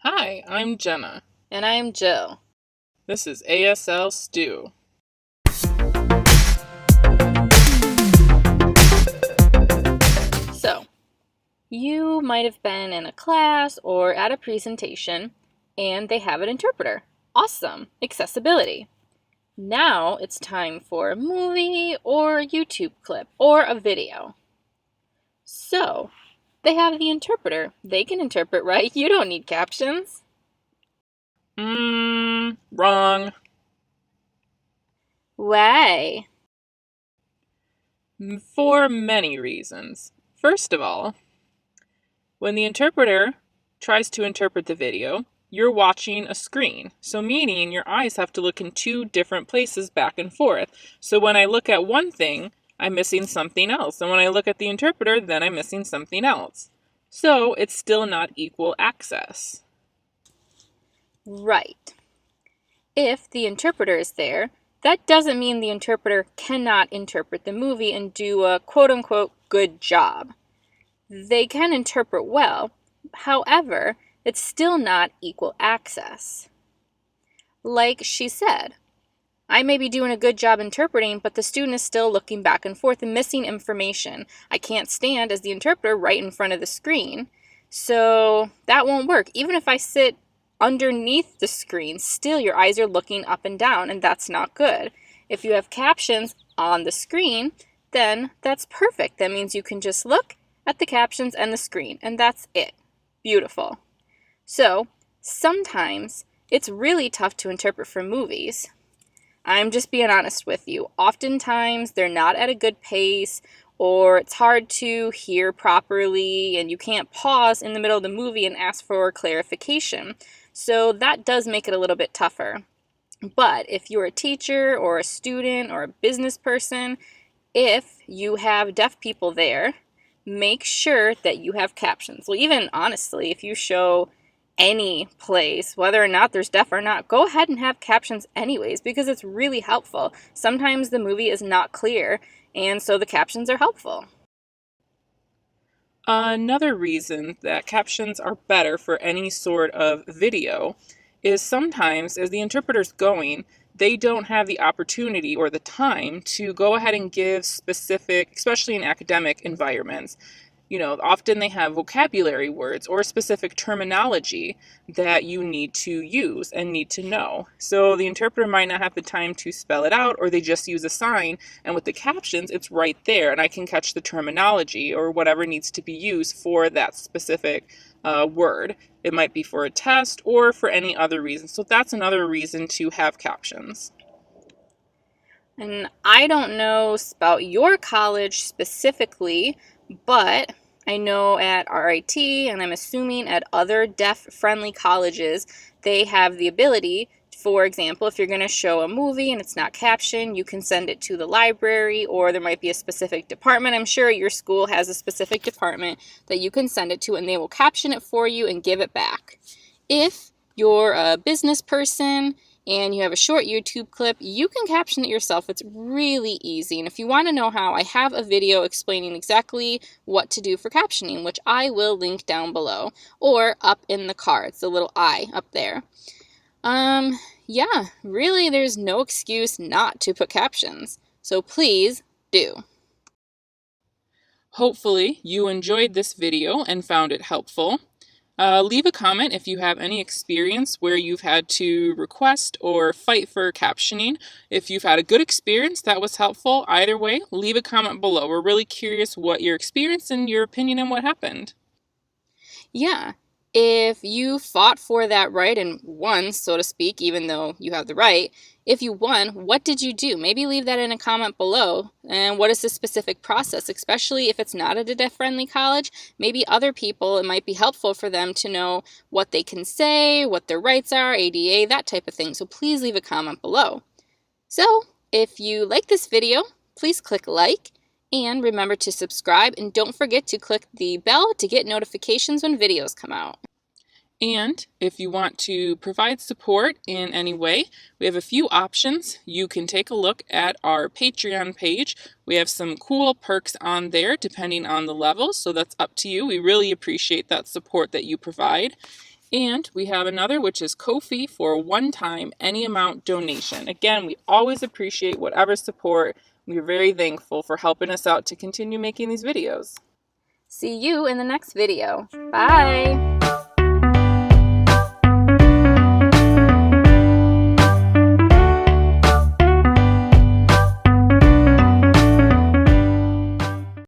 Hi, I'm Jenna. And I'm Jill. This is ASL Stew. So, you might have been in a class or at a presentation and they have an interpreter. Awesome! Accessibility. Now it's time for a movie or a YouTube clip or a video. So, they have the interpreter. They can interpret, right? You don't need captions. Wrong. Why? For many reasons. First of all, when the interpreter tries to interpret the video, you're watching a screen. So meaning your eyes have to look in two different places back and forth. So when I look at one thing, I'm missing something else. And when I look at the interpreter, then I'm missing something else. So it's still not equal access. Right. If the interpreter is there, that doesn't mean the interpreter cannot interpret the movie and do a quote-unquote good job. They can interpret well, however, it's still not equal access. Like she said, I may be doing a good job interpreting, but the student is still looking back and forth and missing information. I can't stand as the interpreter right in front of the screen, so that won't work. Even if I sit underneath the screen, still your eyes are looking up and down, and that's not good. If you have captions on the screen, then that's perfect. That means you can just look at the captions and the screen, and that's it. Beautiful. So, sometimes it's really tough to interpret for movies. I'm just being honest with you. Oftentimes, they're not at a good pace, or it's hard to hear properly, and you can't pause in the middle of the movie and ask for clarification. So that does make it a little bit tougher. But if you're a teacher or a student or a business person, if you have deaf people there, make sure that you have captions. Well, even honestly, if you show any place, whether or not there's deaf or not, go ahead and have captions anyways, because it's really helpful. Sometimes the movie is not clear, and so the captions are helpful. Another reason that captions are better for any sort of video is sometimes, as the interpreter's going, they don't have the opportunity or the time to go ahead and give specific, especially in academic environments. Often they have vocabulary words or specific terminology that you need to use and need to know. So the interpreter might not have the time to spell it out, or they just use a sign. And with the captions, it's right there, and I can catch the terminology or whatever needs to be used for that specific word. It might be for a test or for any other reason. So that's another reason to have captions. And I don't know about your college specifically, but I know at RIT, and I'm assuming at other deaf-friendly colleges, they have the ability, for example, if you're going to show a movie and it's not captioned, you can send it to the library, or there might be a specific department. I'm sure your school has a specific department that you can send it to, and they will caption it for you and give it back. If you're a business person and you have a short YouTube clip, you can caption it yourself. It's really easy. And if you want to know how, I have a video explaining exactly what to do for captioning, which I will link down below or up in the cards, the little I up there. Yeah, really there's no excuse not to put captions. So please do. Hopefully you enjoyed this video and found it helpful. Leave a comment if you have any experience where you've had to request or fight for captioning. If you've had a good experience that was helpful, either way, leave a comment below. We're really curious what your experience and your opinion and what happened. Yeah, if you fought for that right and won, so to speak, even though you have the right, if you won, what did you do? Maybe leave that in a comment below. And what is the specific process, especially if it's not at a deaf-friendly college? Maybe other people, it might be helpful for them to know what they can say, what their rights are, ADA, that type of thing. So please leave a comment below. So if you like this video, please click like. And remember to subscribe, and don't forget to click the bell to get notifications when videos come out. And if you want to provide support in any way, we have a few options. You can take a look at our Patreon page. We have some cool perks on there depending on the level, so that's up to you. We really appreciate that support that you provide. And we have another, which is Ko-fi for a one-time, any amount donation. Again, we always appreciate whatever support. We're very thankful for helping us out to continue making these videos. See you in the next video. Bye!